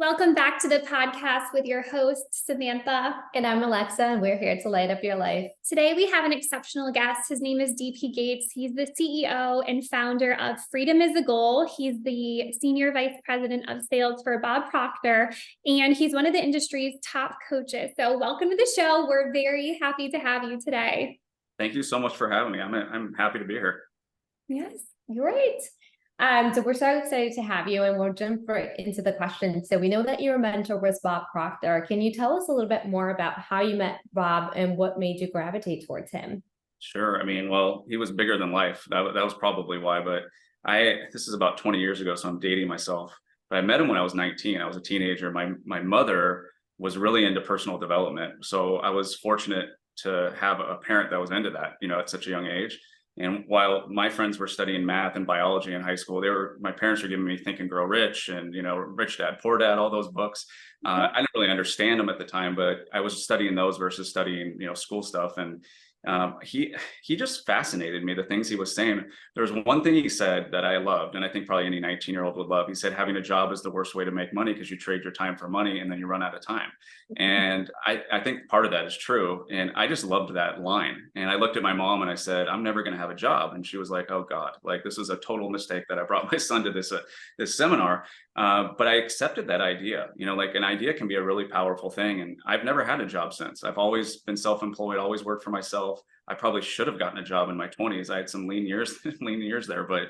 Welcome back to the podcast with your host, Samantha. And I'm Alexa, and we're here to light up your life. Today, we have an exceptional guest. His name is DP Gates. He's the CEO and founder of Freedom is the Goal. He's the Senior Vice President of Sales for Bob Proctor, and he's one of the industry's top coaches. So welcome to the show. We're very happy to have you today. Thank you so much for having me. I'm happy to be here. Yes, great. So we're so excited to have you, and we'll jump right into the questions. So we know that your mentor was Bob Proctor. Can you tell us a little bit more about how you met Bob and what made you gravitate towards him? Sure. Well, he was bigger than life. That was probably why. But this is about 20 years ago, so I'm dating myself. But I met him when I was 19. I was a teenager. My mother was really into personal development, so I was fortunate to have a parent that was into that, at such a young age. And while my friends were studying math and biology in high school, my parents were giving me Think and Grow Rich and, Rich Dad, Poor Dad, all those books. I didn't really understand them at the time, but I was studying those versus studying, school stuff. And he just fascinated me, the things he was saying. There was one thing he said that I loved, and I think probably any 19-year-old would love. He said, having a job is the worst way to make money because you trade your time for money and then you run out of time. And I think part of that is true. And I just loved that line. And I looked at my mom and I said, I'm never going to have a job. And she was like, oh God, like this is a total mistake that I brought my son to this seminar. But I accepted that idea, like an idea can be a really powerful thing. And I've never had a job since. I've always been self-employed, always worked for myself. I probably should have gotten a job in my 20s. I had some lean years there, but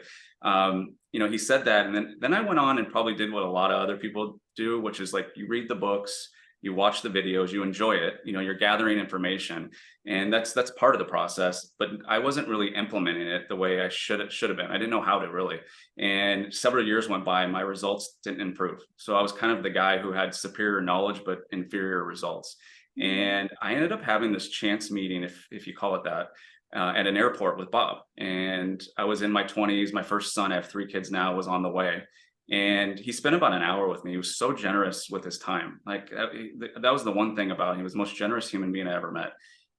he said that. And then I went on and probably did what a lot of other people do, which is like, you read the books, you watch the videos, you enjoy it, you're gathering information, and that's part of the process. But I wasn't really implementing it the way I should have been. I didn't know how to really. And several years went by and my results didn't improve. So I was kind of the guy who had superior knowledge, but inferior results. And I ended up having this chance meeting, if you call it that, at an airport with Bob. And I was in my 20s. My first son, I have 3 kids now, was on the way. And he spent about an hour with me. He was so generous with his time. Like that was the one thing about him. He was the most generous human being I ever met.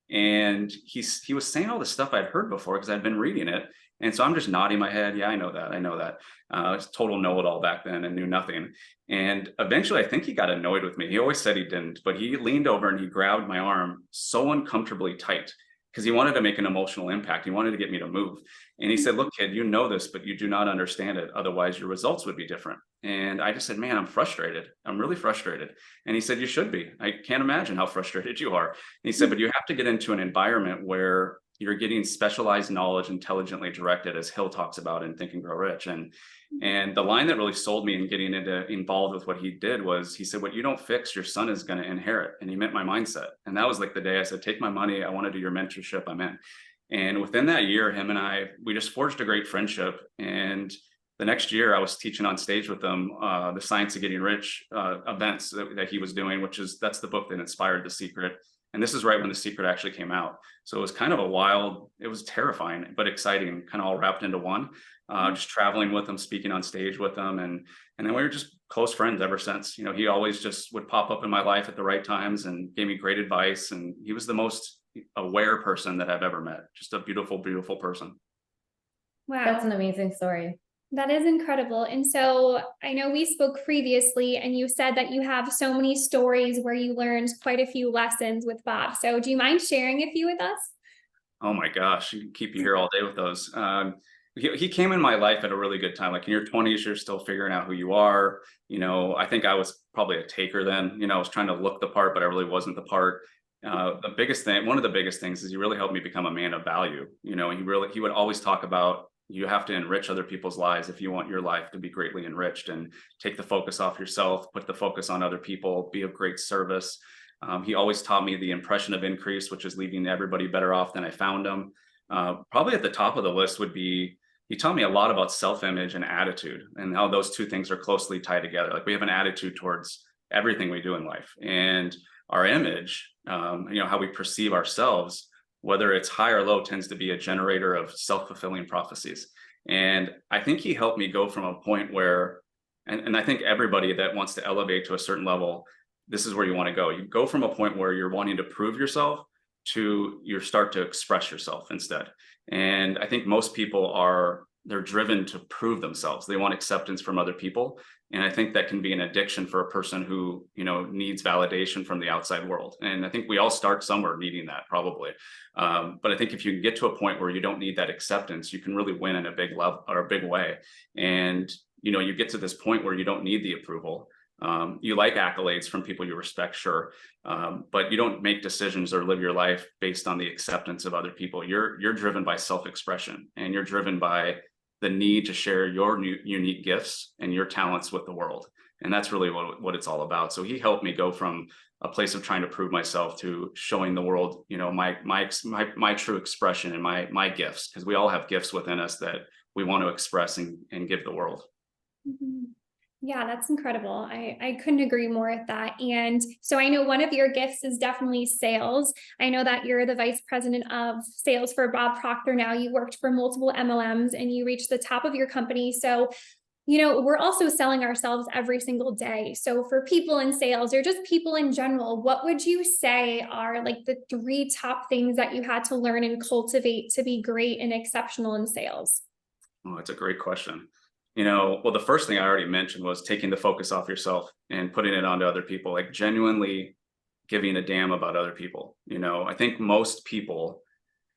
And he was saying all the stuff I'd heard before because I'd been reading it. And so I'm just nodding my head. Yeah, I know that. I was total know-it-all back then and knew nothing. And eventually I think he got annoyed with me. He always said he didn't, but he leaned over and he grabbed my arm so uncomfortably tight because he wanted to make an emotional impact. He wanted to get me to move. And he said, look, kid, you know this, but you do not understand it. Otherwise your results would be different. And I just said, man, I'm frustrated. I'm really frustrated. And he said, you should be. I can't imagine how frustrated you are. And he said, but you have to get into an environment where you're getting specialized knowledge intelligently directed, as Hill talks about in Think and Grow Rich. And the line that really sold me in getting involved with what he did was, he said, what you don't fix, your son is going to inherit. And he meant my mindset. And that was like the day I said, take my money. I want to do your mentorship. I'm in. And within that year, him and we just forged a great friendship. And the next year I was teaching on stage with him, the Science of Getting Rich events that he was doing, that's the book that inspired The Secret. And this is right when The Secret actually came out. So it was kind of it was terrifying, but exciting, kind of all wrapped into one, just traveling with him, speaking on stage with him. And then we were just close friends ever since. He always just would pop up in my life at the right times and gave me great advice. And he was the most aware person that I've ever met. Just a beautiful, beautiful person. Wow. That's an amazing story. That is incredible. And so I know we spoke previously and you said that you have so many stories where you learned quite a few lessons with Bob. So do you mind sharing a few with us? Oh my gosh, you can keep you here all day with those. He came in my life at a really good time. Like in your 20s, you're still figuring out who you are. I think I was probably a taker then. I was trying to look the part, but I really wasn't the part. The biggest thing, one of the biggest things is he really helped me become a man of value. He would always talk about, you have to enrich other people's lives if you want your life to be greatly enriched, and take the focus off yourself, put the focus on other people, be of great service. He always taught me the impression of increase, which is leaving everybody better off than I found them. Probably at the top of the list would be, he taught me a lot about self-image and attitude, and how those two things are closely tied together. Like we have an attitude towards everything we do in life, and our image, how we perceive ourselves, whether it's high or low, tends to be a generator of self-fulfilling prophecies. And I think he helped me go from a point where, and I think everybody that wants to elevate to a certain level, this is where you want to go. You go from a point where you're wanting to prove yourself to you start to express yourself instead. And I think most people are they're driven to prove themselves. They want acceptance from other people. And I think that can be an addiction for a person who, needs validation from the outside world. And I think we all start somewhere needing that, probably. But I think if you can get to a point where you don't need that acceptance, you can really win in a big level or a big way. And, you get to this point where you don't need the approval. You like accolades from people you respect, sure. But you don't make decisions or live your life based on the acceptance of other people. You're driven by self-expression, and you're driven by the need to share your unique gifts and your talents with the world. And that's really what it's all about. So he helped me go from a place of trying to prove myself to showing the world, my true expression and my gifts, because we all have gifts within us that we want to express and give the world. Mhm. Yeah, that's incredible. I couldn't agree more with that. And so I know one of your gifts is definitely sales. I know that you're the vice president of sales for Bob Proctor now. You worked for multiple MLMs and you reached the top of your company. So, we're also selling ourselves every single day. So for people in sales or just people in general, what would you say are like the 3 top things that you had to learn and cultivate to be great and exceptional in sales? Oh, that's a great question. Well, the first thing I already mentioned was taking the focus off yourself and putting it onto other people, like genuinely giving a damn about other people. I think most people,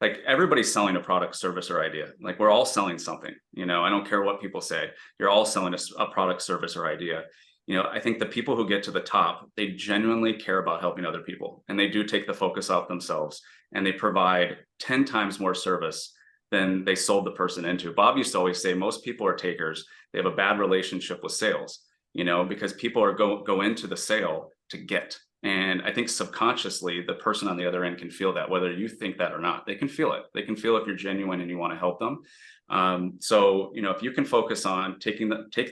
like everybody's selling a product, service, or idea. Like we're all selling something. I don't care what people say. You're all selling a product, service, or idea. I think the people who get to the top, they genuinely care about helping other people, and they do take the focus off themselves, and they provide 10 times more service than they sold the person into. Bob used to always say most people are takers. They have a bad relationship with sales, because people are go into the sale to get. And I think subconsciously the person on the other end can feel that, whether you think that or not. They can feel it. They can feel if you're genuine and you want to help them. So if you can focus on take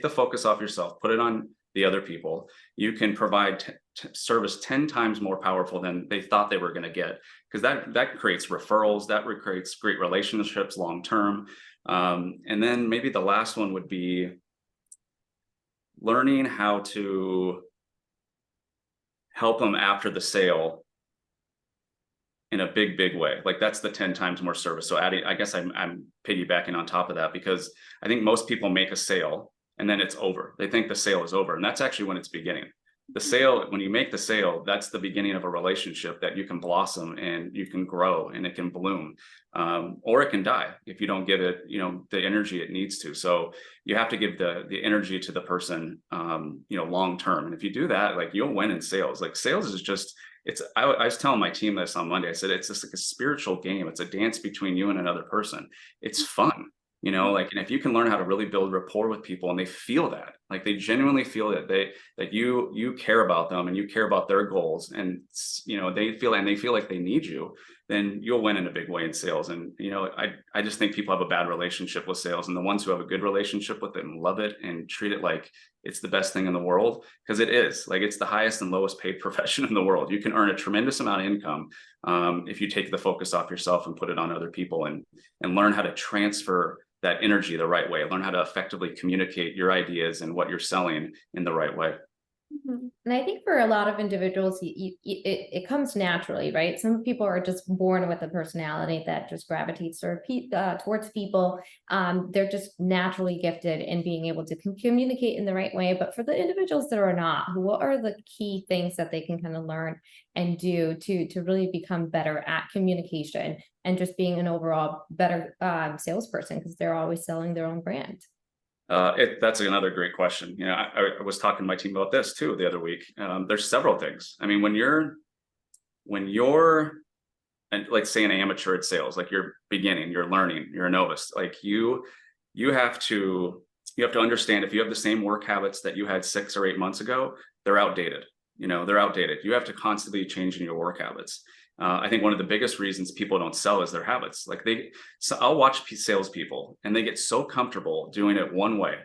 the focus off yourself, put it on the other people, you can provide service 10 times more powerful than they thought they were going to get, because that creates referrals, that creates great relationships long term. And then maybe the last one would be learning how to help them after the sale in a big way. Like that's the 10 times more service. So adding, I guess I'm piggybacking on top of that, because I think most people make a sale and then it's over. They think the sale is over, and that's actually when it's beginning. The sale, when you make the sale, that's the beginning of a relationship that you can blossom and you can grow and it can bloom, or it can die if you don't give it, the energy it needs to. So you have to give the energy to the person, long term. And if you do that, like you'll win in sales. Like sales is just, I was telling my team this on Monday. I said, it's just like a spiritual game. It's a dance between you and another person. It's fun. And if you can learn how to really build rapport with people and they feel that, like they genuinely feel that you care about them and you care about their goals, and they feel like they need you, then you'll win in a big way in sales. And I just think people have a bad relationship with sales, and the ones who have a good relationship with it and love it and treat it like it's the best thing in the world, because it is. Like it's the highest and lowest paid profession in the world. You can earn a tremendous amount of income if you take the focus off yourself and put it on other people, and learn how to transfer that energy the right way, learn how to effectively communicate your ideas and what you're selling in the right way. Mm-hmm. And I think for a lot of individuals, it comes naturally, right? Some people are just born with a personality that just gravitates towards people. They're just naturally gifted in being able to communicate in the right way. But for the individuals that are not, what are the key things that they can kind of learn and do to really become better at communication and just being an overall better salesperson, because they're always selling their own brand? That's another great question. I was talking to my team about this too the other week. There's several things. I mean, when you're, and like say an amateur at sales, like you're beginning, you're learning, you're a novice, like you have to understand, if you have the same work habits that you had 6 or 8 months ago, they're outdated. They're outdated. You have to constantly change in your work habits. I think one of the biggest reasons people don't sell is their habits. Like I'll watch salespeople and they get so comfortable doing it one way,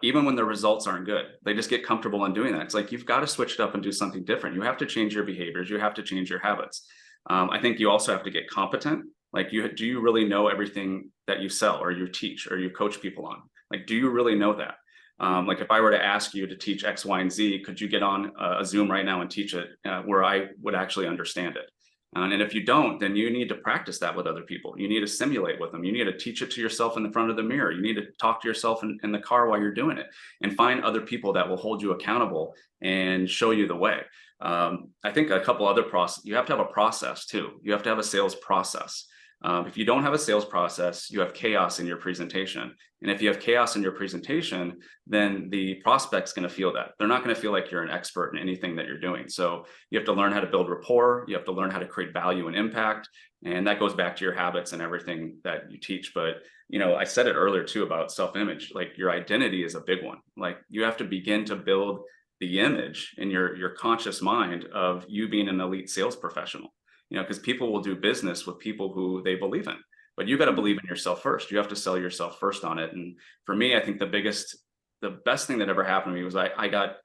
even when the results aren't good. They just get comfortable in doing that. It's like, you've got to switch it up and do something different. You have to change your behaviors. You have to change your habits. I think you also have to get competent. Like do you really know everything that you sell or you teach or you coach people on? Like, do you really know that? Like if I were to ask you to teach X, Y, and Z, could you get on a Zoom right now and teach it where I would actually understand it? And if you don't, then you need to practice that with other people. You need to simulate with them. You need to teach it to yourself in the front of the mirror. You need to talk to yourself in the car while you're doing it, and find other people that will hold you accountable and show you the way. I think a couple other process, you have to have a process too. You have to have a sales process. If you don't have a sales process, you have chaos in your presentation. And if you have chaos in your presentation, then the prospect's going to feel that. They're not going to feel like you're an expert in anything that you're doing. So you have to learn how to build rapport. You have to learn how to create value and impact. And that goes back to your habits and everything that you teach. But, I said it earlier too about self-image. Like, your identity is a big one. Like, you have to begin to build the image in your conscious mind of you being an elite sales professional. Because people will do business with people who they believe in, but you got to believe in yourself first. You have to sell yourself first on it. And for me, I think the best thing that ever happened to me was I got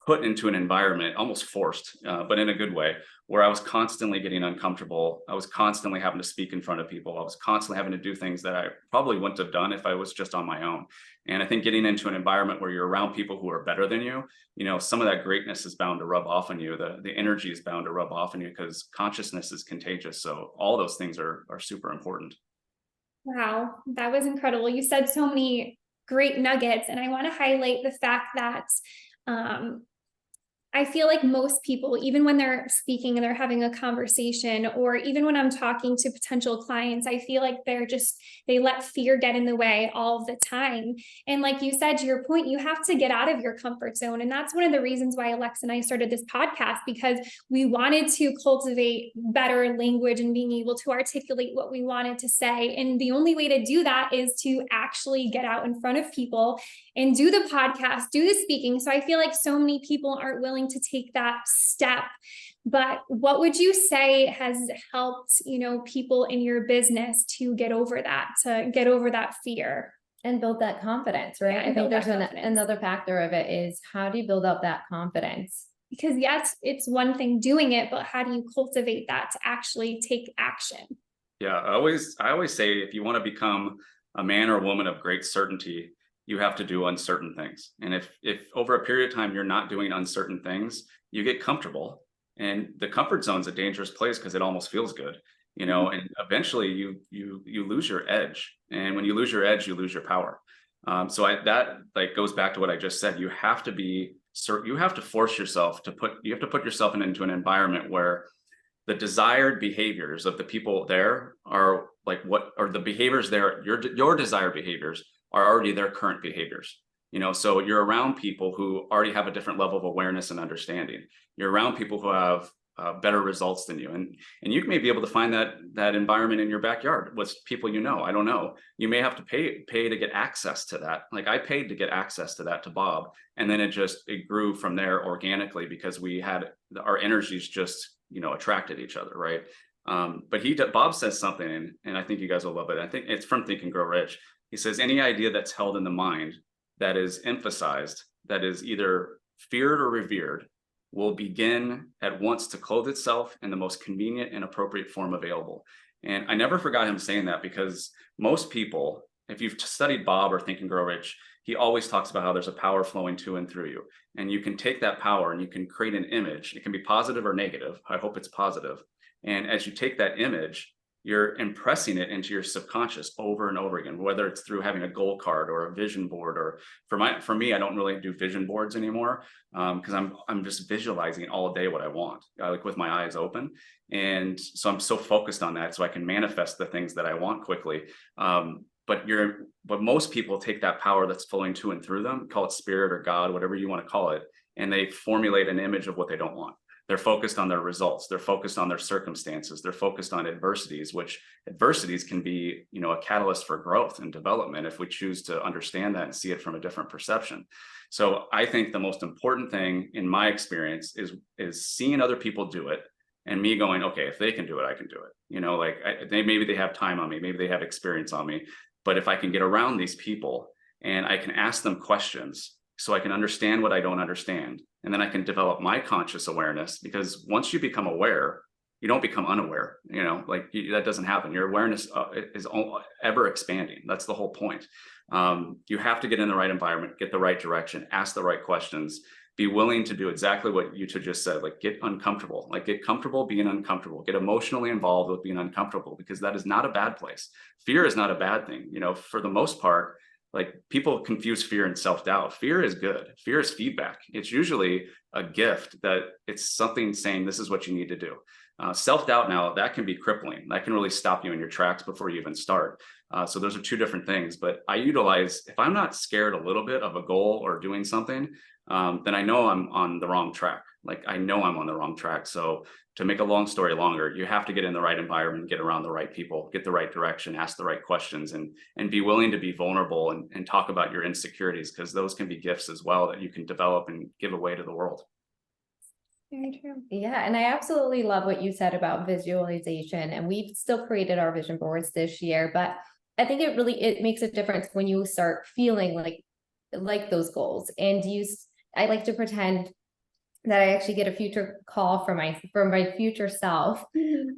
put into an environment, almost forced, but in a good way, where I was constantly getting uncomfortable. I was constantly having to speak in front of people. I was constantly having to do things that I probably wouldn't have done if I was just on my own. And I think getting into an environment where you're around people who are better than you, some of that greatness is bound to rub off on you. The energy is bound to rub off on you, because consciousness is contagious. So all those things are super important. Wow, that was incredible. You said so many great nuggets, and I want to highlight the fact that I feel like most people, even when they're speaking and they're having a conversation, or even when I'm talking to potential clients, I feel like they let fear get in the way all the time. And like you said, to your point, you have to get out of your comfort zone. And that's one of the reasons why Alexa and I started this podcast, because we wanted to cultivate better language and being able to articulate what we wanted to say. And the only way to do that is to actually get out in front of people and do the podcast, do the speaking. So I feel like so many people aren't willing to take that step. But what would you say has helped, people in your business to get over that fear? And build that confidence, right? Yeah, I think there's another factor of it is, how do you build up that confidence? Because yes, it's one thing doing it, but how do you cultivate that to actually take action? Yeah, I always say, if you want to become a man or woman of great certainty, you have to do uncertain things. And if over a period of time you're not doing uncertain things, you get comfortable. And the comfort zone is a dangerous place, because it almost feels good, and eventually you lose your edge. And when you lose your edge, you lose your power. So that goes back to what I just said. You have to force yourself to put yourself into an environment where the desired behaviors of the people there are like, what are the behaviors there? Your desired behaviors are already their current behaviors. So you're around people who already have a different level of awareness and understanding. You're around people who have better results than you, and you may be able to find that environment in your backyard with people. I don't know. You may have to pay to get access to that. Like, I paid to get access to that, to Bob, and then it grew from there organically, because we had our energies just attracted each other, right? But Bob says something, and I think you guys will love it. I think it's from Think and Grow Rich. He says, any idea that's held in the mind, that is emphasized, that is either feared or revered, will begin at once to clothe itself in the most convenient and appropriate form available. And I never forgot him saying that, because most people, if you've studied Bob or Think and Grow Rich, he always talks about how there's a power flowing to and through you. And you can take that power and you can create an image. It can be positive or negative. I hope it's positive. And as you take that image, you're impressing it into your subconscious over and over again, whether it's through having a goal card or a vision board, or for me, I don't really do vision boards anymore, because I'm just visualizing all day what I want, like with my eyes open. And so I'm so focused on that, so I can manifest the things that I want quickly. But most people take that power that's flowing to and through them, call it spirit or God, whatever you want to call it, and they formulate an image of what they don't want. They're focused on their results. They're focused on their circumstances. They're focused on adversities, which adversities can be, a catalyst for growth and development if we choose to understand that and see it from a different perception. So I think the most important thing in my experience is seeing other people do it, and me going, okay, if they can do it, I can do it. Maybe they have time on me, maybe they have experience on me, but if I can get around these people and I can ask them questions so I can understand what I don't understand, and then I can develop my conscious awareness, because once you become aware, you don't become unaware. That doesn't happen. Your awareness is ever expanding. That's the whole point. You have to get in the right environment, get the right direction, ask the right questions, be willing to do exactly what you two just said, like get uncomfortable, like get comfortable being uncomfortable, get emotionally involved with being uncomfortable, because that is not a bad place. Fear is not a bad thing. You know, for the most part, like people confuse fear and self-doubt. Fear is good. Fear is feedback. It's usually a gift that it's something saying this is what you need to do. Self-doubt, now that can be crippling. That can really stop you in your tracks before you even start. So those are two different things. But I utilize, if I'm not scared a little bit of a goal or doing something, then I know I'm on the wrong track. Like I know I'm on the wrong track. So to make a long story longer, you have to get in the right environment, get around the right people, get the right direction, ask the right questions, and be willing to be vulnerable and talk about your insecurities, because those can be gifts as well that you can develop and give away to the world. Very true. Yeah, and I absolutely love what you said about visualization, and we've still created our vision boards this year, but I think it makes a difference when you start feeling like those goals. And I like to pretend that I actually get a future call from my future self.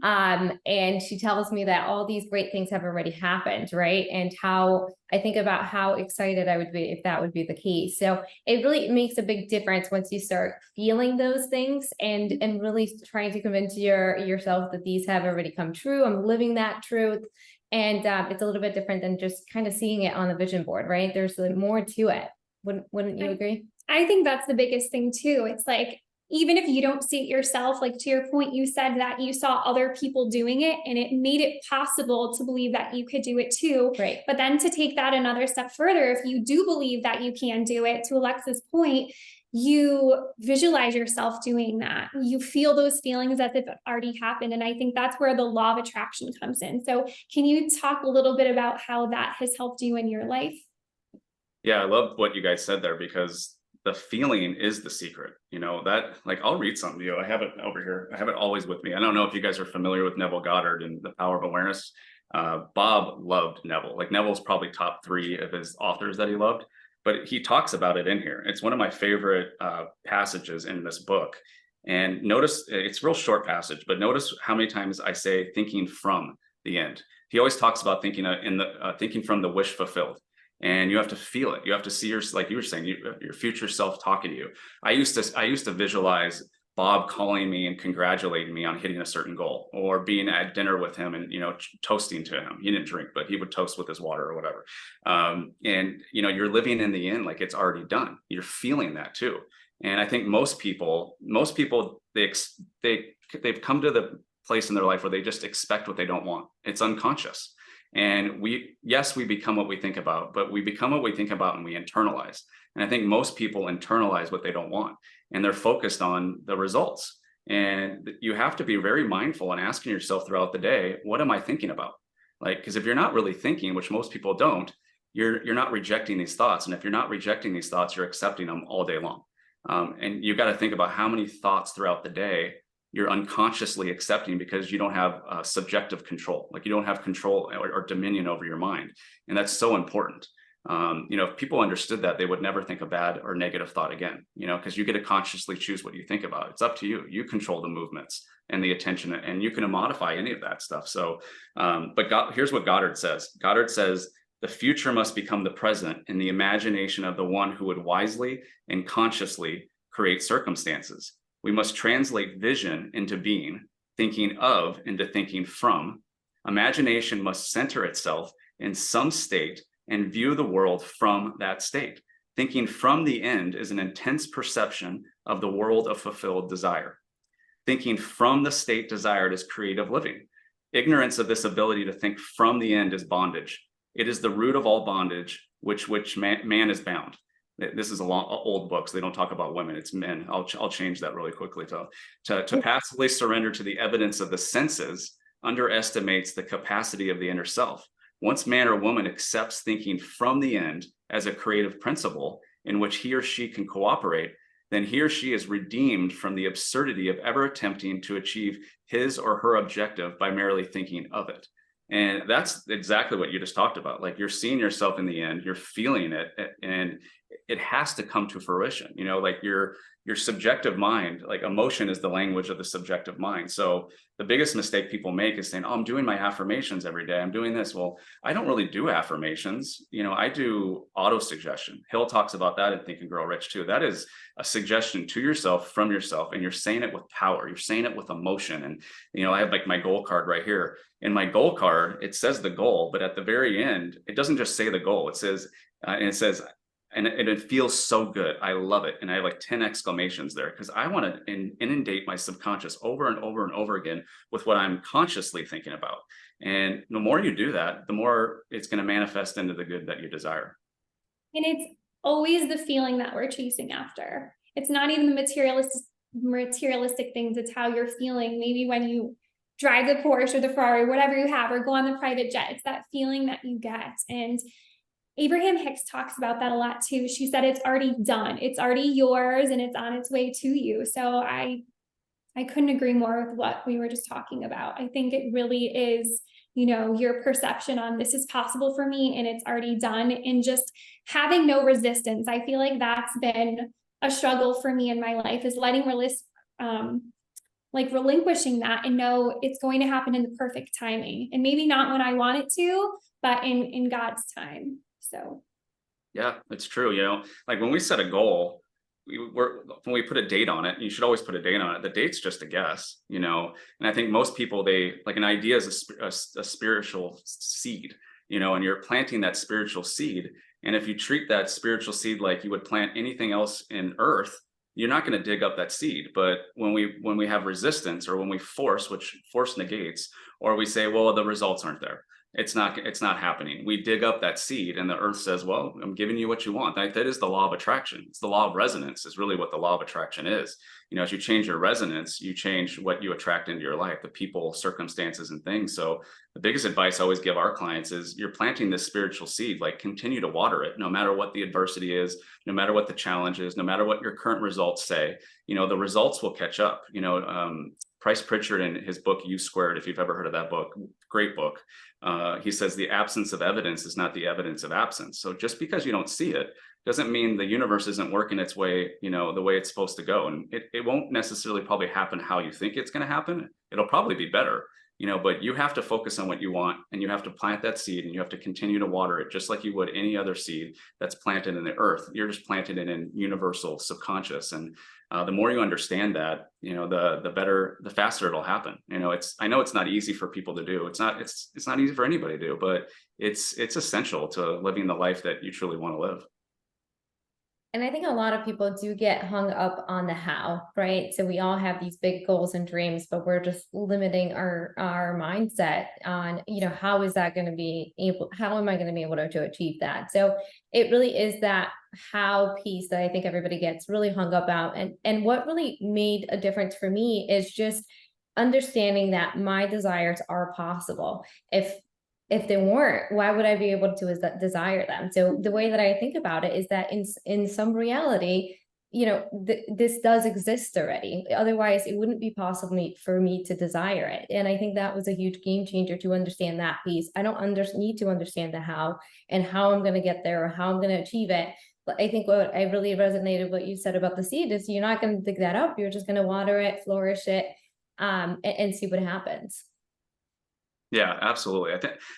And she tells me that all these great things have already happened, right? And how I think about how excited I would be if that would be the case. So it really makes a big difference once you start feeling those things and really trying to convince yourself that these have already come true. I'm living that truth. And it's a little bit different than just kind of seeing it on the vision board, right? There's more to it. Wouldn't you agree? I think that's the biggest thing too. It's like, even if you don't see it yourself, like to your point, you said that you saw other people doing it and it made it possible to believe that you could do it too. Right. But then to take that another step further, if you do believe that you can do it, to Alexa's point, you visualize yourself doing that. You feel those feelings as if it already happened. And I think that's where the law of attraction comes in. So can you talk a little bit about how that has helped you in your life? Yeah, I love what you guys said there, because the feeling is the secret. You know, that, like, I'll read something to you. I have it over here. I have it always with me. I don't know if you guys are familiar with Neville Goddard and The Power of Awareness. Bob loved Neville. Like, Neville's probably top 3 of his authors that he loved, but he talks about it in here. It's one of my favorite passages in this book. And notice, it's a real short passage, but notice how many times I say thinking from the end. He always talks about thinking thinking from the wish fulfilled. And you have to feel it. You have to see like you were saying, your future self talking to you. I used to visualize Bob calling me and congratulating me on hitting a certain goal, or being at dinner with him and, toasting to him. He didn't drink, but he would toast with his water or whatever. And, you're living in the end like it's already done. You're feeling that too. And I think most people, they've come to the place in their life where they just expect what they don't want. It's unconscious. And we become what we think about, but we become what we think about and we internalize. And I think most people internalize what they don't want, and they're focused on the results. And you have to be very mindful and asking yourself throughout the day, what am I thinking about? Like, because if you're not really thinking, which most people don't, you're not rejecting these thoughts. And if you're not rejecting these thoughts, you're accepting them all day long. And you've got to think about how many thoughts throughout the day you're unconsciously accepting, because you don't have subjective control. Like, you don't have control or dominion over your mind. And that's so important. If people understood that, they would never think a bad or negative thought again, because you get to consciously choose what you think about. It's up to you. You control the movements and the attention, and you can modify any of that stuff. So, here's what Goddard says. Goddard says, the future must become the present in the imagination of the one who would wisely and consciously create circumstances. We must translate vision into being, thinking of into thinking from. Imagination must center itself in some state and view the world from that state. Thinking from the end is an intense perception of the world of fulfilled desire. Thinking from the state desired is creative living. Ignorance of this ability to think from the end is bondage. It is the root of all bondage, which man is bound. This is old book, so they don't talk about women, it's men. I'll change that really quickly. To passively surrender to the evidence of the senses underestimates the capacity of the inner self. Once man or woman accepts thinking from the end as a creative principle in which he or she can cooperate, then he or she is redeemed from the absurdity of ever attempting to achieve his or her objective by merely thinking of it. And that's exactly what you just talked about. Like, you're seeing yourself in the end, you're feeling it, and it has to come to fruition. Like your subjective mind, like emotion is the language of the subjective mind. So the biggest mistake people make is saying, oh, I'm doing my affirmations every day, I'm doing this. Well, I don't really do affirmations. I do auto suggestion. Hill talks about that in Think and Grow Rich too. That is a suggestion to yourself from yourself, and you're saying it with power, you're saying it with emotion. And I have like my goal card right here. In my goal card, it says the goal, but at the very end, it doesn't just say the goal. It says, and it feels so good. I love it. And I have like 10 exclamations there, because I want to inundate my subconscious over and over and over again with what I'm consciously thinking about. And the more you do that, the more it's going to manifest into the good that you desire. And it's always the feeling that we're chasing after. It's not even the materialistic things. It's how you're feeling. Maybe when you drive the Porsche or the Ferrari, whatever you have, or go on the private jet, it's that feeling that you get. And Abraham Hicks talks about that a lot too. She said, it's already done. It's already yours and it's on its way to you. So I couldn't agree more with what we were just talking about. I think it really is, your perception on this is possible for me and it's already done, and just having no resistance. I feel like that's been a struggle for me in my life, is relinquishing that and know it's going to happen in the perfect timing, and maybe not when I want it to, but in God's time. So yeah, it's true. Like when we set a goal, when we put a date on it, you should always put a date on it. The date's just a guess, and I think most people, they like, an idea is a spiritual seed, and you're planting that spiritual seed. And if you treat that spiritual seed like you would plant anything else in earth, you're not going to dig up that seed. But when we have resistance, or when we force, which force negates, or we say, well, the results aren't there, it's not happening, we dig up that seed, and the earth says, well, I'm giving you what you want. That is the law of attraction. It's the law of resonance is really what the law of attraction is. As you change your resonance, you change what you attract into your life, the people, circumstances, and things. So the biggest advice I always give our clients is, you're planting this spiritual seed, like continue to water it, no matter what the adversity is, no matter what the challenge is, no matter what your current results say. The results will catch up. Price Pritchard, in his book U Squared, if you've ever heard of that book, great book, he says the absence of evidence is not the evidence of absence. So just because you don't see it doesn't mean the universe isn't working its way, the way it's supposed to go. And it won't necessarily probably happen how you think it's going to happen. It'll probably be better, but you have to focus on what you want, and you have to plant that seed, and you have to continue to water it just like you would any other seed that's planted in the earth. You're just planting it in universal subconscious. And the more you understand that, the better, the faster it'll happen. I know it's not easy for people to do. It's not easy for anybody to do, but it's essential to living the life that you truly want to live. And I think a lot of people do get hung up on the how, right? So we all have these big goals and dreams, but we're just limiting our mindset on, how is that going to be able, how am I going to be able to achieve that? So it really is that how piece that I think everybody gets really hung up out. And what really made a difference for me is just understanding that my desires are possible. If they weren't, why would I be able to desire them? So the way that I think about it is that in some reality, this does exist already. Otherwise, it wouldn't be possible for me to desire it. And I think that was a huge game changer, to understand that piece. I don't need to understand the how and how I'm going to get there or how I'm going to achieve it. But I think what I really resonated what you said about the seed is, you're not going to dig that up. You're just going to water it, flourish it, and see what happens. Yeah, absolutely.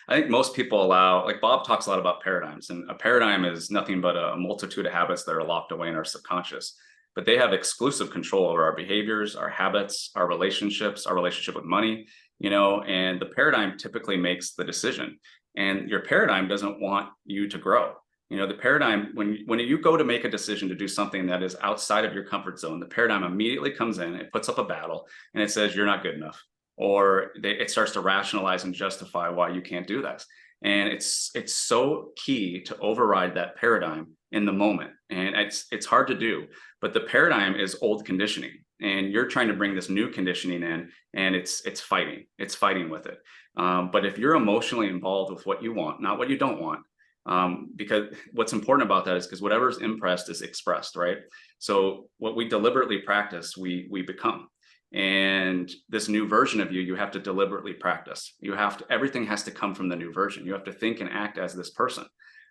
I think most people allow, like Bob talks a lot about paradigms, and a paradigm is nothing but a multitude of habits that are locked away in our subconscious, but they have exclusive control over our behaviors, our habits, our relationships, our relationship with money, and the paradigm typically makes the decision, and your paradigm doesn't want you to grow. The paradigm, when you go to make a decision to do something that is outside of your comfort zone, the paradigm immediately comes in, it puts up a battle, and it says, you're not good enough. Or it starts to rationalize and justify why you can't do this. And it's so key to override that paradigm in the moment. And it's hard to do, but the paradigm is old conditioning, and you're trying to bring this new conditioning in, and it's fighting with it. But if you're emotionally involved with what you want, not what you don't want, because what's important about that is because whatever's impressed is expressed, right? So what we deliberately practice, we become. And this new version of you have to deliberately practice. Everything has to come from the new version. You have to think and act as this person.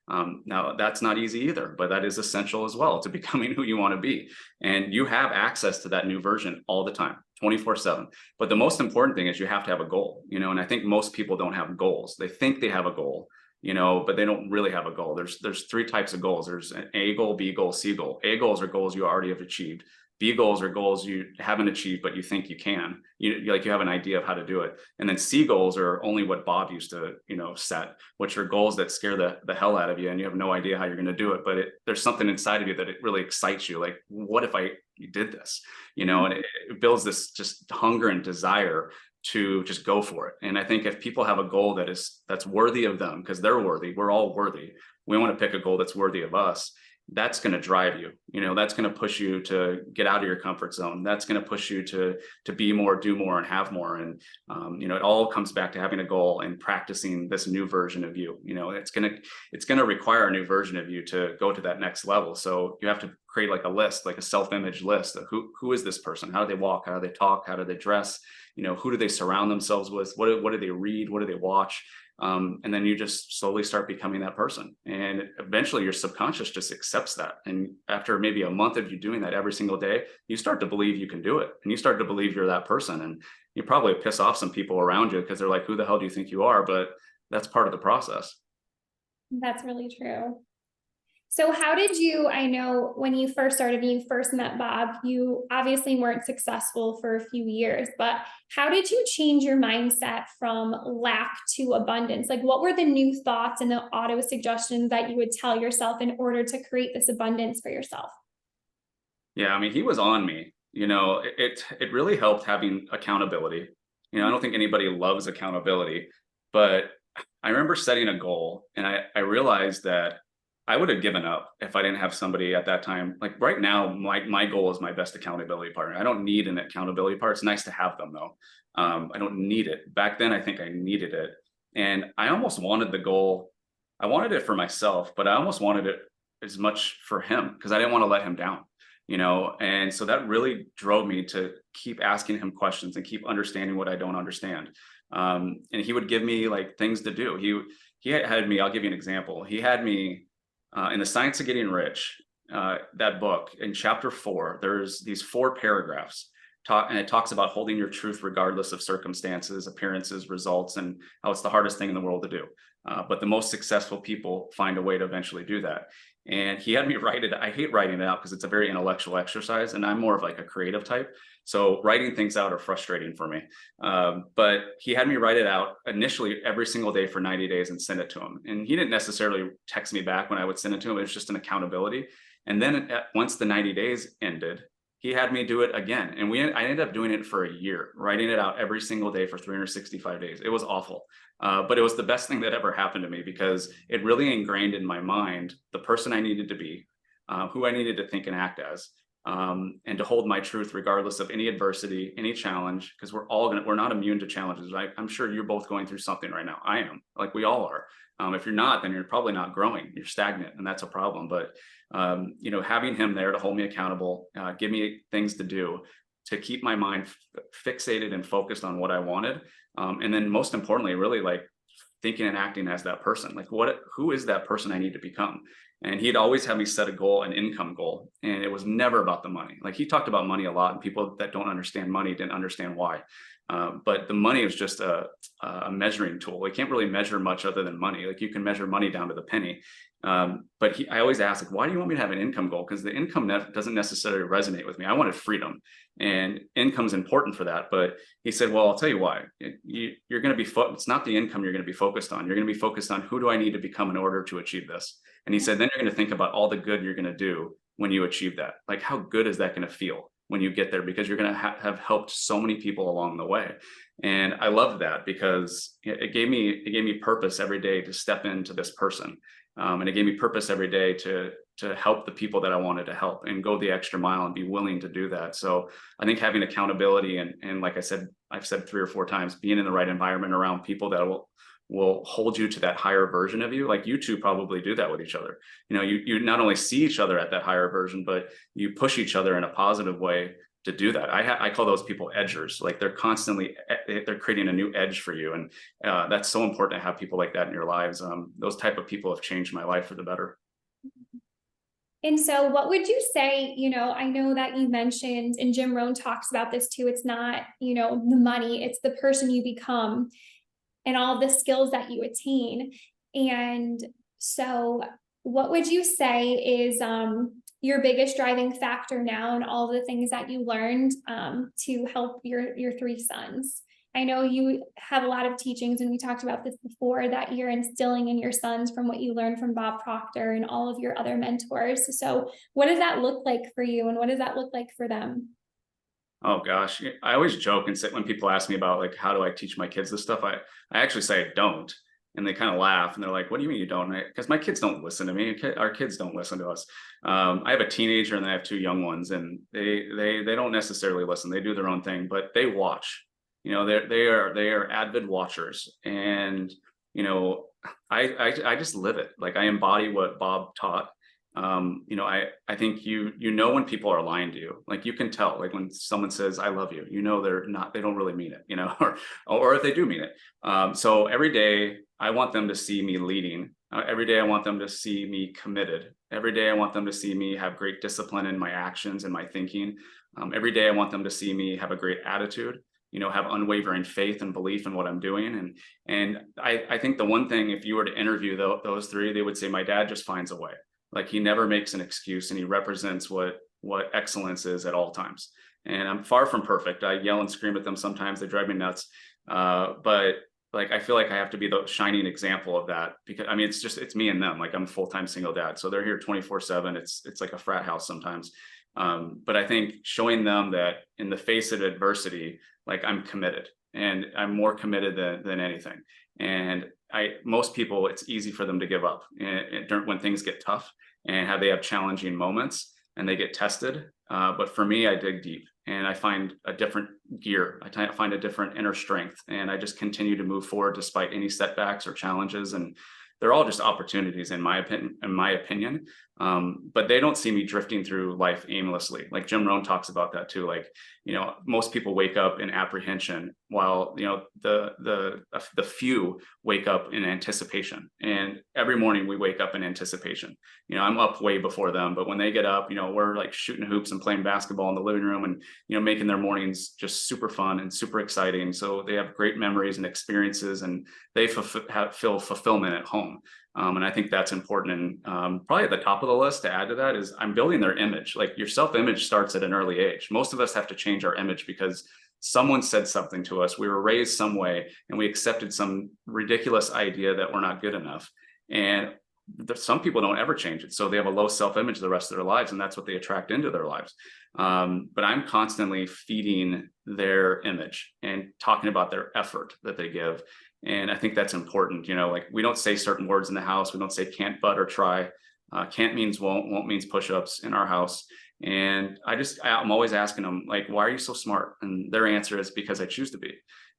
Now that's not easy either, but that is essential as well to becoming who you want to be. And you have access to that new version all the time, 24/7. But the most important thing is you have to have a goal, and I think most people don't have goals. They think they have a goal, but they don't really have a goal. There's three types of goals. There's an A goal, B goal, C goal. A goals are goals you already have achieved. B goals are goals you haven't achieved, but you think you can. You have an idea of how to do it. And then C goals are only what Bob used to, set, which are goals that scare the hell out of you, and you have no idea how you're going to do it. But there's something inside of you that it really excites you. Like, what if you did this? And it builds this just hunger and desire to just go for it. And I think if people have a goal that's worthy of them, because they're worthy, we're all worthy. We want to pick a goal that's worthy of us. That's going to drive you, that's going to push you to get out of your comfort zone. That's going to push you to be more, do more, and have more. And, it all comes back to having a goal and practicing this new version of you. It's going to require a new version of you to go to that next level. So you have to create like a list, like a self-image list of who is this person? How do they walk? How do they talk? How do they dress? Who do they surround themselves with? What do they read? What do they watch? And then you just slowly start becoming that person. And eventually your subconscious just accepts that. And after maybe a month of you doing that every single day, you start to believe you can do it. And you start to believe you're that person. And you probably piss off some people around you because they're like, who the hell do you think you are? But that's part of the process. That's really true. So how did you, I know when you first started, when you first met Bob, you obviously weren't successful for a few years, but how did you change your mindset from lack to abundance? Like, what were the new thoughts and the auto suggestions that you would tell yourself in order to create this abundance for yourself? Yeah, I mean, he was on me. It really helped having accountability. I don't think anybody loves accountability, but I remember setting a goal, and I realized that I would have given up if I didn't have somebody at that time. Like right now, my goal is my best accountability partner. I don't need an accountability partner. It's nice to have them though. I don't need it. Back then, I think I needed it. And I almost wanted the goal. I wanted it for myself, but I almost wanted it as much for him because I didn't want to let him down, And so that really drove me to keep asking him questions and keep understanding what I don't understand. And he would give me like things to do. He had me, I'll give you an example. He had me in The Science of Getting Rich, that book, in chapter 4, there's these 4 paragraphs, and it talks about holding your truth regardless of circumstances, appearances, results, and how it's the hardest thing in the world to do. But the most successful people find a way to eventually do that. And he had me write it. I hate writing it out because it's a very intellectual exercise, and I'm more of like a creative type. So writing things out are frustrating for me. But he had me write it out initially every single day for 90 days and send it to him. And he didn't necessarily text me back when I would send it to him. It was just an accountability. And then once the 90 days ended, he had me do it again. And I ended up doing it for a year, writing it out every single day for 365 days. It was awful. But it was the best thing that ever happened to me because it really ingrained in my mind the person I needed to be, who I needed to think and act as, and to hold my truth regardless of any adversity, any challenge, because we're not immune to challenges, right? I'm sure you're both going through something right now. I am, like we all are. If you're not, then you're probably not growing. You're stagnant, and that's a problem. But having him there to hold me accountable, give me things to do, to keep my mind fixated and focused on what I wanted, and then most importantly, really like thinking and acting as that person. Like, who is that person I need to become? And he'd always have me set a goal, an income goal, and it was never about the money. Like, he talked about money a lot, and people that don't understand money didn't understand why. But the money is just a measuring tool. We can't really measure much other than money. Like, you can measure money down to the penny. But I always ask, like, why do you want me to have an income goal? Because the income doesn't necessarily resonate with me. I wanted freedom, and income is important for that. But he said, well, I'll tell you why. You're going to be, it's not the income you're going to be focused on. You're going to be focused on, who do I need to become in order to achieve this? And he said, then you're going to think about all the good you're going to do when you achieve that. Like, how good is that going to feel when you get there? Because you're going to have helped so many people along the way. And I loved that because it gave me purpose every day to step into this person. And it gave me purpose every day to help the people that I wanted to help and go the extra mile and be willing to do that. So I think having accountability and like I said, I've said 3 or 4 times, being in the right environment around people that will hold you to that higher version of you. Like, you two probably do that with each other. You not only see each other at that higher version, but you push each other in a positive way to do that. I call those people edgers. Like they're constantly, they're creating a new edge for you. And that's so important to have people like that in your lives. Those type of people have changed my life for the better. And so what would you say, I know that you mentioned, and Jim Rohn talks about this too, it's not, the money, it's the person you become and all the skills that you attain. And so what would you say is your biggest driving factor now and all the things that you learned to help your three sons? I know you have a lot of teachings, and we talked about this before, that you're instilling in your sons from what you learned from Bob Proctor and all of your other mentors. So what does that look like for you, and what does that look like for them? Oh gosh, I always joke and say, when people ask me about like, how do I teach my kids this stuff? I actually say I don't. And they kind of laugh and they're like, what do you mean you don't? Because my kids don't listen to me. Our kids don't listen to us. I have a teenager and then I have two young ones, and they don't necessarily listen. They do their own thing, but they watch. They are avid watchers. And I just live it. Like I embody what Bob taught. I think when people are lying to you, like you can tell, like when someone says I love you, they don't really mean it, or if they do mean it. So every day I want them to see me leading. Every day I want them to see me committed. Every day I want them to see me have great discipline in my actions and my thinking. Every day I want them to see me have a great attitude, have unwavering faith and belief in what I'm doing. And I think the one thing, if you were to interview those three, they would say my dad just finds a way. Like he never makes an excuse, and he represents what excellence is at all times. And I'm far from perfect. I yell and scream at them sometimes. They drive me nuts. But like, I feel like I have to be the shining example of that, because I mean, it's me and them. Like I'm a full-time single dad. So they're here 24/7. It's like a frat house sometimes. But I think showing them that in the face of adversity, like I'm committed, and I'm more committed than anything. And most people, it's easy for them to give up when things get tough and how they have challenging moments and they get tested. But for me, I dig deep and I find a different gear. I find a different inner strength, and I just continue to move forward despite any setbacks or challenges. And they're all just opportunities in my opinion. But they don't see me drifting through life aimlessly. Like Jim Rohn talks about that too. Like, most people wake up in apprehension, while, the few wake up in anticipation. And every morning we wake up in anticipation. I'm up way before them, but when they get up, we're like shooting hoops and playing basketball in the living room, and, making their mornings just super fun and super exciting. So they have great memories and experiences, and they feel fulfillment at home. And I think that's important. And probably at the top of the list to add to that is I'm building their image. Like your self-image starts at an early age. Most of us have to change our image because someone said something to us. We were raised some way and we accepted some ridiculous idea that we're not good enough. And some people don't ever change it. So they have a low self-image the rest of their lives, and that's what they attract into their lives. But I'm constantly feeding their image and talking about their effort that they give. And I think that's important. Like we don't say certain words in the house. We don't say can't, but, or try. Can't means won't means push-ups in our house. And I'm always asking them, like, why are you so smart? And their answer is because I choose to be.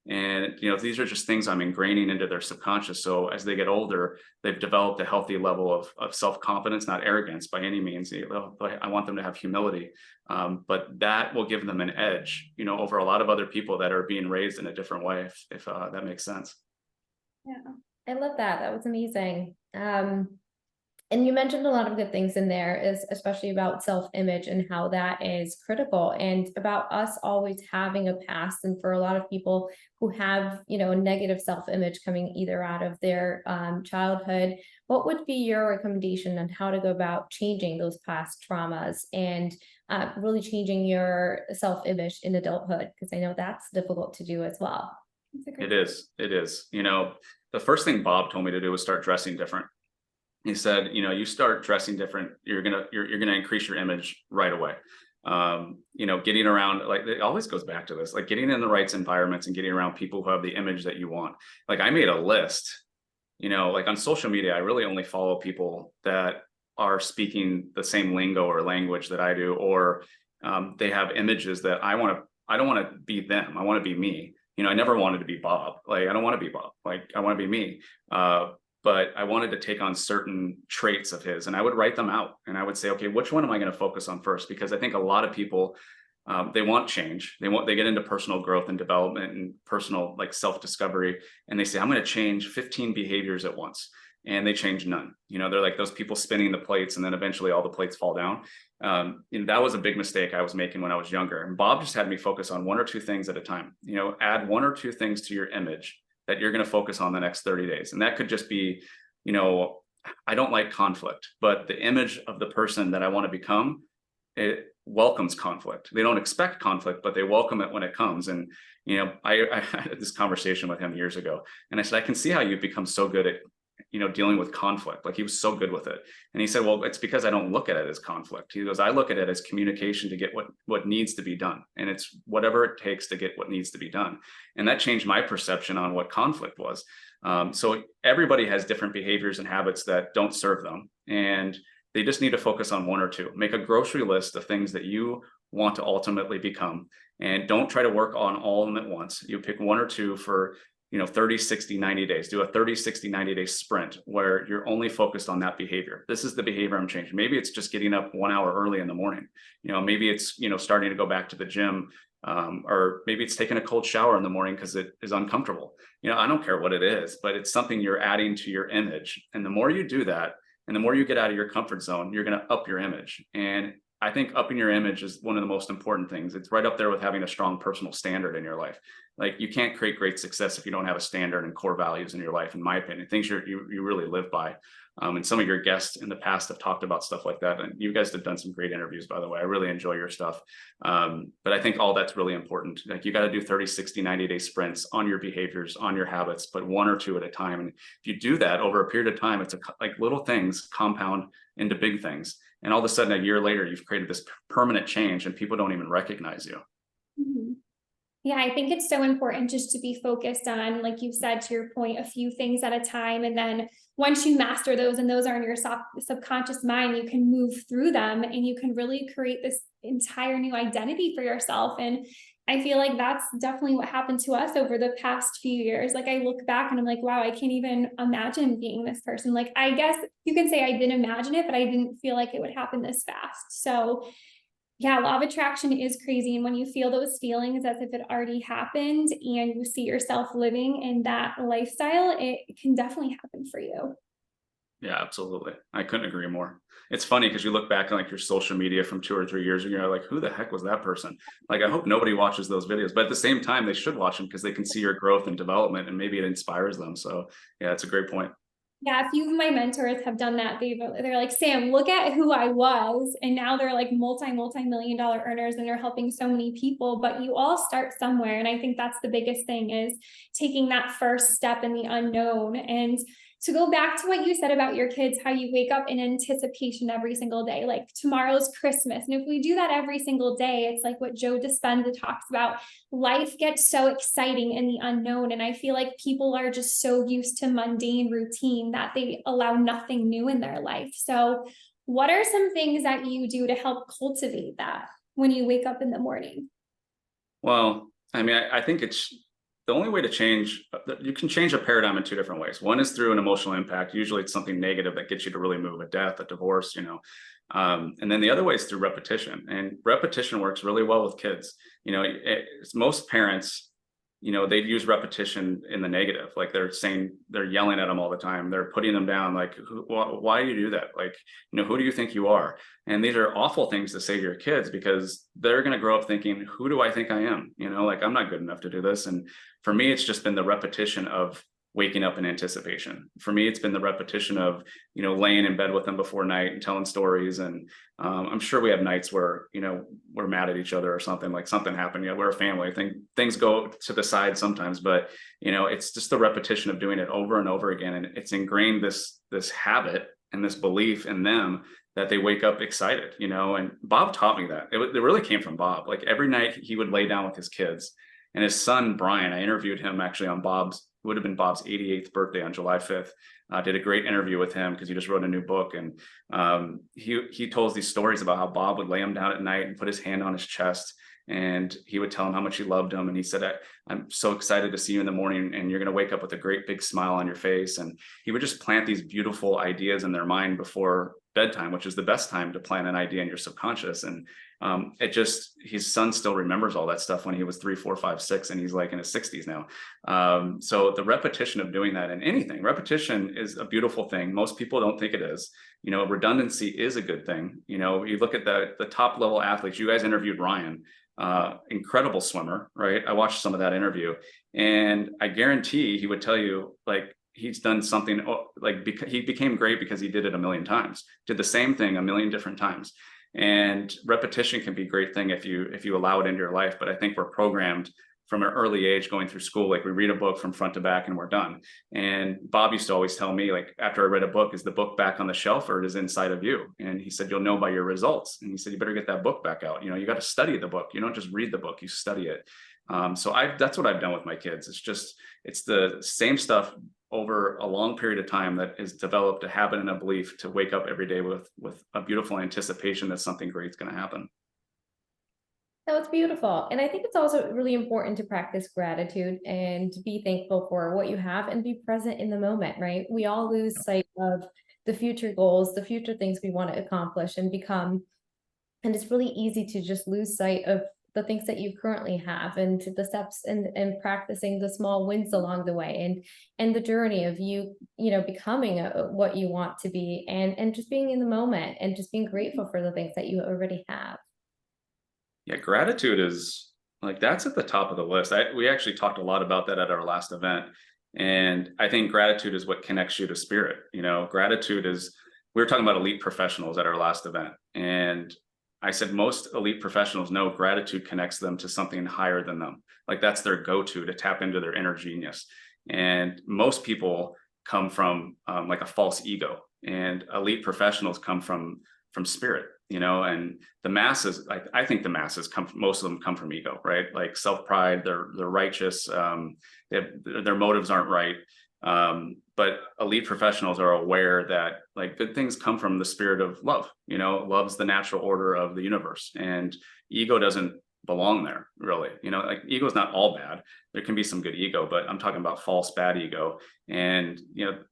And, these are just things I'm ingraining into their subconscious. So as they get older, they've developed a healthy level of self-confidence, not arrogance by any means. I want them to have humility, but that will give them an edge, over a lot of other people that are being raised in a different way, if that makes sense. Yeah, I love that. That was amazing. And you mentioned a lot of good things in there, especially about self-image and how that is critical, and about us always having a past. And for a lot of people who have, a negative self-image coming either out of their childhood, what would be your recommendation on how to go about changing those past traumas and really changing your self-image in adulthood? Because I know that's difficult to do as well. It is. The first thing Bob told me to do was start dressing different. He said, you start dressing different, you're gonna increase your image right away. Getting around, like it always goes back to this, like getting in the right environments and getting around people who have the image that you want. Like I made a list, like on social media, I really only follow people that are speaking the same lingo or language that I do, or they have images that I don't want to be them. I want to be me. I never wanted to be Bob. Like I don't want to be Bob. Like I want to be me. But I wanted to take on certain traits of his, and I would write them out, and I would say, okay, which one am I going to focus on first? Because I think a lot of people They want change. They get into personal growth and development and personal like self-discovery. And they say, I'm going to change 15 behaviors at once. And they change none. They're like those people spinning the plates and then eventually all the plates fall down. That was a big mistake I was making when I was younger. And Bob just had me focus on one or two things at a time. Add one or two things to your image that you're going to focus on the next 30 days. And that could just be, I don't like conflict, but the image of the person that I want to become, it welcomes conflict. They don't expect conflict, but they welcome it when it comes. And, I had this conversation with him years ago, and I said, I can see how you've become so good at dealing with conflict. Like he was so good with it. And he said, well, it's because I don't look at it as conflict. He goes, I look at it as communication to get what needs to be done. And it's whatever it takes to get what needs to be done. And that changed my perception on what conflict was. So everybody has different behaviors and habits that don't serve them. And they just need to focus on one or two. Make a grocery list of things that you want to ultimately become. And don't try to work on all of them at once. You pick one or two for 30, 60, 90 days. Do a 30, 60, 90-day sprint where you're only focused on that behavior. This is the behavior I'm changing. Maybe it's just getting up 1 hour early in the morning. Maybe it's, starting to go back to the gym, or maybe it's taking a cold shower in the morning because it is uncomfortable. I don't care what it is, but it's something you're adding to your image. And the more you do that, and the more you get out of your comfort zone, you're going to up your image. And I think upping your image is one of the most important things. It's right up there with having a strong personal standard in your life. Like you can't create great success if you don't have a standard and core values in your life, in my opinion, things you really live by. And some of your guests in the past have talked about stuff like that. And you guys have done some great interviews, by the way. I really enjoy your stuff. But I think all that's really important. Like you got to do 30, 60, 90-day sprints on your behaviors, on your habits, but one or two at a time. And if you do that over a period of time, it's like little things compound into big things. And all of a sudden, a year later, you've created this permanent change and people don't even recognize you. Mm-hmm. Yeah, I think it's so important just to be focused on, like you said, to your point, a few things at a time. And then once you master those and those are in your subconscious mind, you can move through them and you can really create this entire new identity for yourself. And I feel like that's definitely what happened to us over the past few years. Like I look back and I'm like, wow, I can't even imagine being this person. Like, I guess you can say I didn't imagine it, but I didn't feel like it would happen this fast. So yeah, law of attraction is crazy. And when you feel those feelings as if it already happened and you see yourself living in that lifestyle, it can definitely happen for you. Yeah, absolutely. I couldn't agree more. It's funny because you look back on like your social media from 2 or 3 years ago, you're like, who the heck was that person? Like, I hope nobody watches those videos, but at the same time, they should watch them because they can see your growth and development and maybe it inspires them. So yeah, it's a great point. Yeah, a few of my mentors have done that. They're like, Sam, look at who I was. And now they're like multi-million dollar earners and they're helping so many people, but you all start somewhere. And I think that's the biggest thing, is taking that first step in the unknown. And to go back to what you said about your kids, how you wake up in anticipation every single day, like tomorrow's Christmas. And if we do that every single day, it's like what Joe Dispenza talks about. Life gets so exciting in the unknown. And I feel like people are just so used to mundane routine that they allow nothing new in their life. So what are some things that you do to help cultivate that when you wake up in the morning? Well, I mean, I think it's the only way to change. You can change a paradigm in two different ways. One is through an emotional impact. Usually it's something negative that gets you to really move: a death, a divorce, and then the other way is through repetition. And repetition works really well with kids. Most parents, they'd use repetition in the negative. Like they're yelling at them all the time. They're putting them down. Like, why do you do that? Like, who do you think you are? And these are awful things to say to your kids because they're going to grow up thinking, who do I think I am? Like I'm not good enough to do this. And for me, it's just been the repetition of waking up in anticipation. For me, it's been the repetition of, laying in bed with them before night and telling stories. And I'm sure we have nights where, we're mad at each other or something, like something happened. We're a family. Things go to the side sometimes, but it's just the repetition of doing it over and over again. And it's ingrained this habit and this belief in them that they wake up excited, and Bob taught me that. It really came from Bob. Like every night he would lay down with his kids, and his son, Brian, I interviewed him actually on would have been Bob's 88th birthday on July 5th. Did a great interview with him because he just wrote a new book. And he told us these stories about how Bob would lay him down at night and put his hand on his chest. And he would tell him how much he loved him. And he said, I'm so excited to see you in the morning, and you're going to wake up with a great big smile on your face. And he would just plant these beautiful ideas in their mind before bedtime, which is the best time to plant an idea in your subconscious. And his son still remembers all that stuff when he was 3, 4, 5, 6, and he's like in his 60s now. So the repetition of doing that in anything, repetition is a beautiful thing. Most people don't think it is. Redundancy is a good thing. You look at the top level athletes. You guys interviewed Ryan, incredible swimmer, right? I watched some of that interview, and I guarantee he would tell you, like, he's done something he became great because he did it a million times, did the same thing a million different times. And repetition can be a great thing if you allow it into your life. But I think we're programmed from an early age going through school, like we read a book from front to back and we're done. And Bob used to always tell me, like, after I read a book, is the book back on the shelf or it is inside of you? And he said, you'll know by your results. And he said, you better get that book back out. You got to study the book. You don't just read the book, you study it. So that's what I've done with my kids. It's the same stuff over a long period of time that has developed a habit and a belief to wake up every day with a beautiful anticipation that something great's going to happen. That was beautiful. And I think it's also really important to practice gratitude and to be thankful for what you have and be present in the moment, right? We all lose sight of the future goals, the future things we want to accomplish and become. And it's really easy to just lose sight of the things that you currently have and to the steps and practicing the small wins along the way and the journey of becoming what you want to be and just being in the moment and just being grateful for the things that you already have. Yeah, gratitude is that's at the top of the list. We actually talked a lot about that at our last event. And I think gratitude is what connects you to spirit. Gratitude is, we were talking about elite professionals at our last event. And I said, most elite professionals know gratitude connects them to something higher than them. Like that's their go-to to tap into their inner genius. And most people come from like a false ego, and elite professionals come from spirit, and the masses, I think the masses most of them come from ego, right? Like self-pride, they're righteous, their motives aren't right. But elite professionals are aware that like good things come from the spirit of love. Love's the natural order of the universe, and ego doesn't belong there, really. Like ego is not all bad. There can be some good ego, but I'm talking about false bad ego. And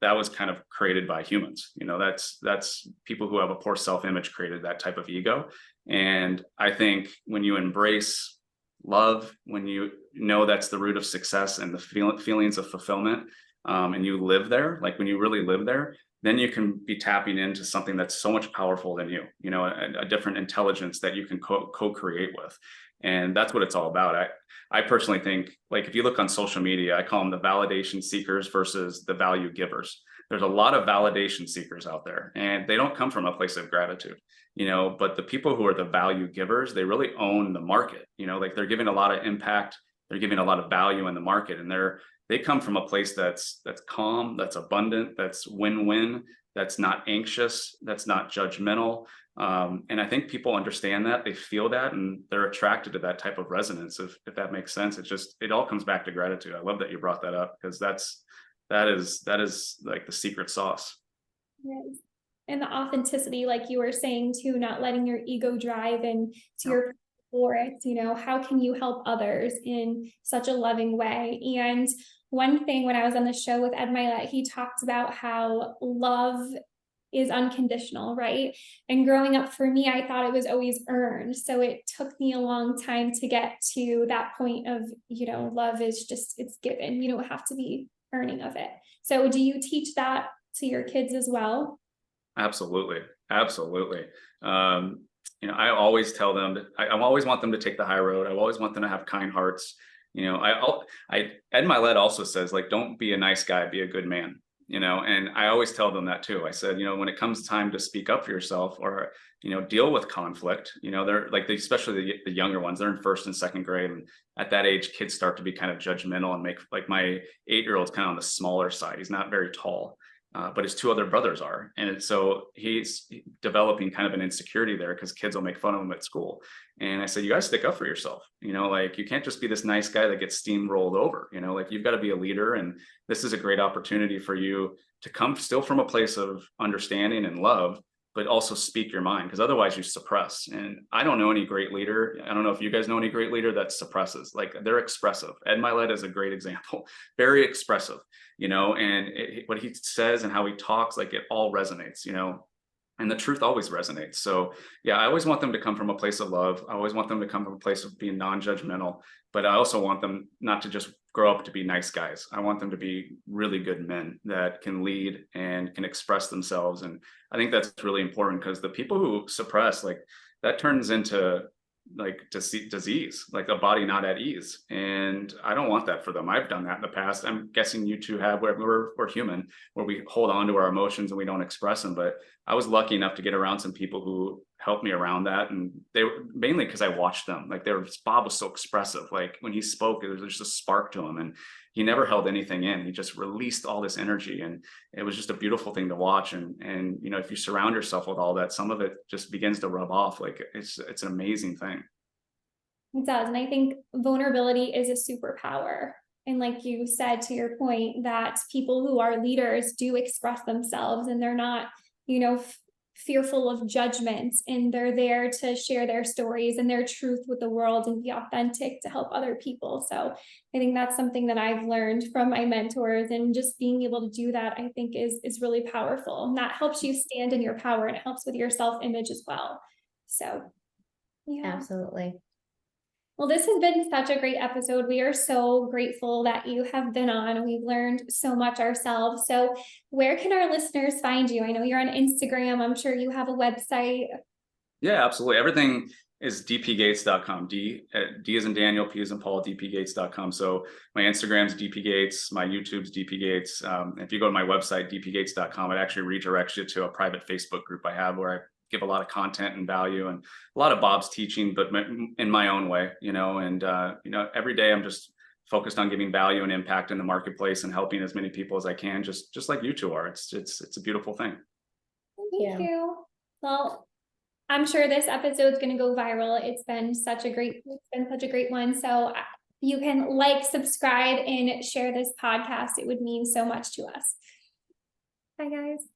that was kind of created by humans. That's people who have a poor self-image created that type of ego. And I think when you embrace love, when you know that's the root of success and the feelings of fulfillment, and you live there, like when you really live there, then you can be tapping into something that's so much powerful than you, a different intelligence that you can co-create with. And that's what it's all about. I personally think, like, if you look on social media, I call them the validation seekers versus the value givers. There's a lot of validation seekers out there, and they don't come from a place of gratitude, but the people who are the value givers, they really own the market, like they're giving a lot of impact, they're giving a lot of value in the market, and they come from a place that's calm, that's abundant, that's win-win, that's not anxious, that's not judgmental. And I think people understand that, they feel that, and they're attracted to that type of resonance, if that makes sense. It all comes back to gratitude. I love that you brought that up, because that is like the secret sauce. Yes. And the authenticity, like you were saying too, not letting your ego drive and to your for it, how can you help others in such a loving way? And one thing, when I was on the show with Ed Milet, he talked about how love is unconditional, right? And growing up for me, I thought it was always earned. So it took me a long time to get to that point of, love is just, it's given. You don't have to be earning of it. So do you teach that to your kids as well? Absolutely. I always tell them that I always want them to take the high road. I always want them to have kind hearts. Ed Milet also says, like, don't be a nice guy, be a good man. And I always tell them that too. I said, when it comes time to speak up for yourself or, deal with conflict, they're like, especially the younger ones, they're in first and second grade. And at that age, kids start to be kind of judgmental and make, like, my 8-year-old's kind of on the smaller side. He's not very tall. But his 2 other brothers are. And so he's developing kind of an insecurity there because kids will make fun of him at school. And I said, you got to stick up for yourself. Like, you can't just be this nice guy that gets steamrolled over, like, you've got to be a leader. And this is a great opportunity for you to come still from a place of understanding and love, but also speak your mind, because otherwise you suppress. And I don't know any great leader. I don't know if you guys know any great leader that suppresses. Like, they're expressive. Ed Milet is a great example, very expressive, and what he says and how he talks, like, it all resonates, And the truth always resonates. So yeah, I always want them to come from a place of love. I always want them to come from a place of being non-judgmental, but I also want them not to just grow up to be nice guys. I want them to be really good men that can lead and can express themselves. And I think that's really important, because the people who suppress, like, that turns into like disease, like a body not at ease. And I don't want that for them. I've done that in the past. I'm guessing you two have, where we're human, where we hold on to our emotions and we don't express them. But I was lucky enough to get around some people who helped me around that. And they were mainly because I watched them. Like, Bob was so expressive. Like, when he spoke, there was just a spark to him, and he never held anything in. He just released all this energy, and it was just a beautiful thing to watch. And you know, if you surround yourself with all that, some of it just begins to rub off. Like, it's an amazing thing. It does. And I think vulnerability is a superpower. And like you said, to your point, that people who are leaders do express themselves, and they're not, fearful of judgment, and they're there to share their stories and their truth with the world and be authentic to help other people. So I think that's something that I've learned from my mentors, and just being able to do that, I think is really powerful. And that helps you stand in your power, and it helps with your self-image as well. So yeah. Absolutely. Well, this has been such a great episode. We are so grateful that you have been on. We've learned so much ourselves. So where can our listeners find you? I know you're on Instagram. I'm sure you have a website. Yeah, absolutely. Everything is dpgates.com. D is in Daniel, P is in Paul, dpgates.com. So my Instagram's dpgates, my YouTube's dpgates. If you go to my website, dpgates.com, it actually redirects you to a private Facebook group I have, where I give a lot of content and value, and a lot of Bob's teaching, but in my own way, and every day I'm just focused on giving value and impact in the marketplace and helping as many people as I can, just like you two are. It's a beautiful thing. Thank you. Well, I'm sure this episode's going to go viral. It's been such a great one. So you can subscribe, and share this podcast. It would mean so much to us. Bye, guys.